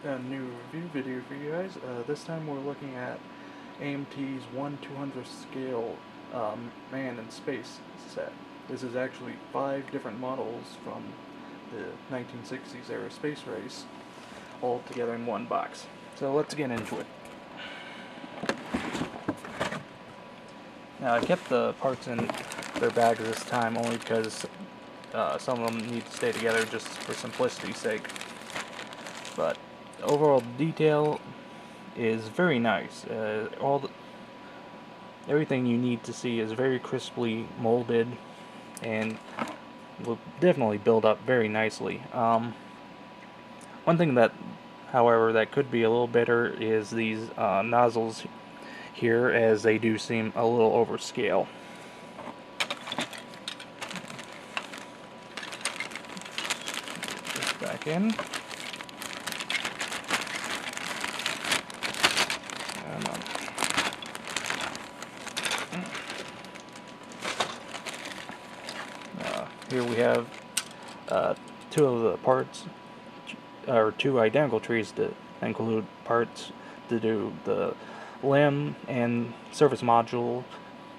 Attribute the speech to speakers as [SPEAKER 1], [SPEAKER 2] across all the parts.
[SPEAKER 1] a new review video for you guys. This time we're looking at AMT's 1/200th scale Man in Space set. This is actually 5 different models from the 1960s era space race, all together in one box. So let's get into it. Now I kept the parts in their bags this time only because some of them need to stay together just for simplicity's sake. But the overall detail is very nice. Everything you need to see is very crisply molded and will definitely build up very nicely. One thing that, however, that could be a little better is these nozzles here, as they do seem a little overscale. Put this back in. Here we have two of the parts, or 2 identical trees that include parts to do the limb and surface module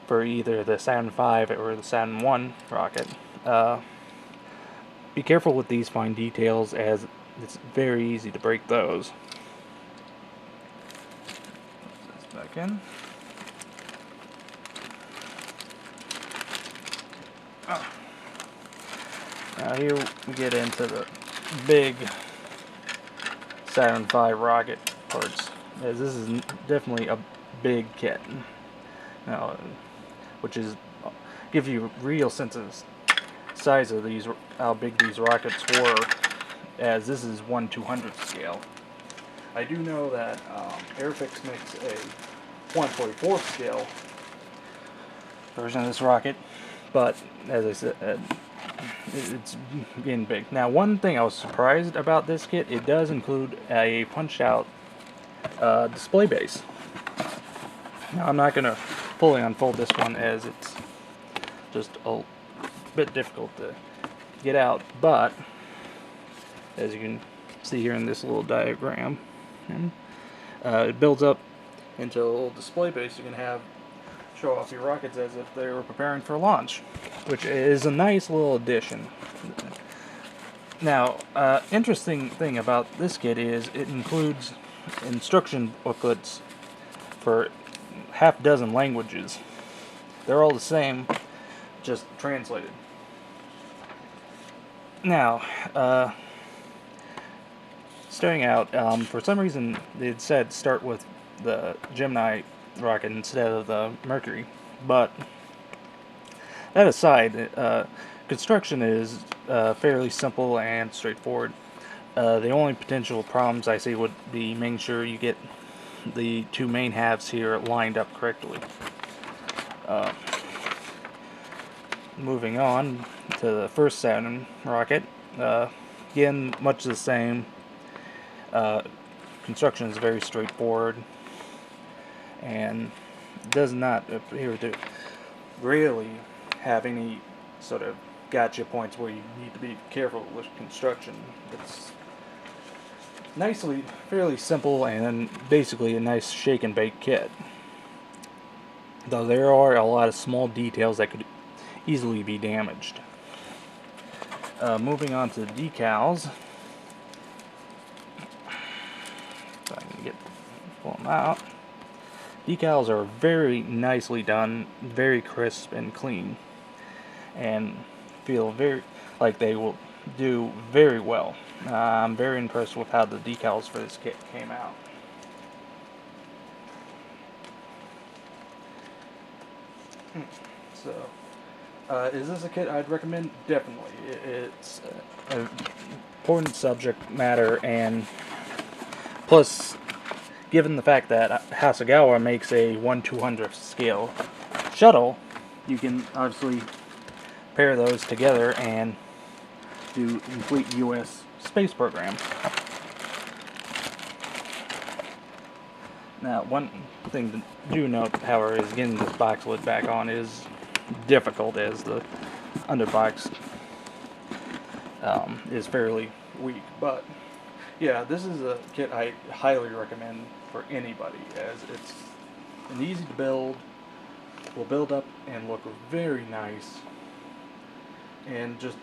[SPEAKER 1] for either the Saturn V or the Saturn 1 rocket. Be careful with these fine details, as it's very easy to break those. Put this back in. Now here we get into the big Saturn V rocket parts, as this is definitely a big kit. Now, which is give you a real sense of size of these, how big these rockets were, as this is 1/200th scale. I do know that Airfix makes a 1/44th scale version of this rocket, but as I said, it's getting big. Now, one thing I was surprised about this kit, it does include a punch-out display base. Now, I'm not going to fully unfold this one, as it's just a bit difficult to get out, but as you can see here in this little diagram, it builds up into a little display base you can have show off your rockets as if they were preparing for launch, which is a nice little addition. Now, interesting thing about this kit is it includes instruction booklets for half a dozen languages. They're all the same, just translated. Now, starting out, for some reason it said start with the Gemini rocket instead of the Mercury, but that aside, construction is fairly simple and straightforward. The only potential problems I see would be making sure you get the 2 main halves here lined up correctly. Moving on to the first Saturn rocket, again, much the same. Construction is very straightforward and does not appear to really have any sort of gotcha points where you need to be careful with construction. It's fairly simple, and basically a nice shake and bake kit. Though there are a lot of small details that could easily be damaged. Moving on to the decals. If I can pull them out. Decals are very nicely done, very crisp and clean, and feel very like they will do very well. I'm very impressed with how the decals for this kit came out. So, is this a kit I'd recommend? Definitely. It's an important subject matter, and plus, given the fact that Hasegawa makes a 1/200th scale shuttle, you can obviously pair those together and do complete U.S. space program. Now, one thing to do note, however, is getting this box lid back on is difficult, as the underbox is fairly weak, but yeah, this is a kit I highly recommend for anybody, as it's an easy to build, will build up and look very nice, and just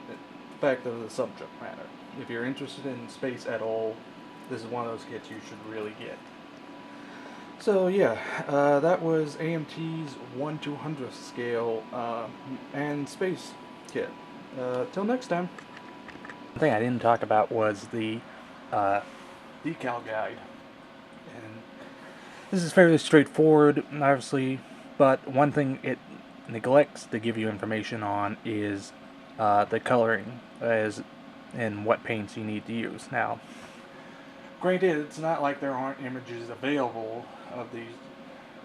[SPEAKER 1] the fact of the subject matter. If you're interested in space at all, this is one of those kits you should really get. So yeah, that was AMT's 1/200th scale and space kit. Till next time. One thing I didn't talk about was the decal guide, and this is fairly straightforward, obviously, but one thing it neglects to give you information on is the coloring, as and what paints you need to use. Now, granted, it's not like there aren't images available of these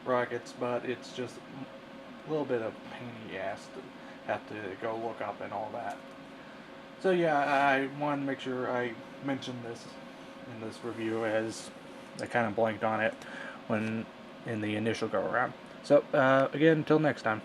[SPEAKER 1] rockets, but it's just a little bit of a pain in the ass to have to go look up and all that. So yeah, I wanted to make sure I mentioned this in this review, as I kind of blanked on it when in the initial go around. So again, until next time.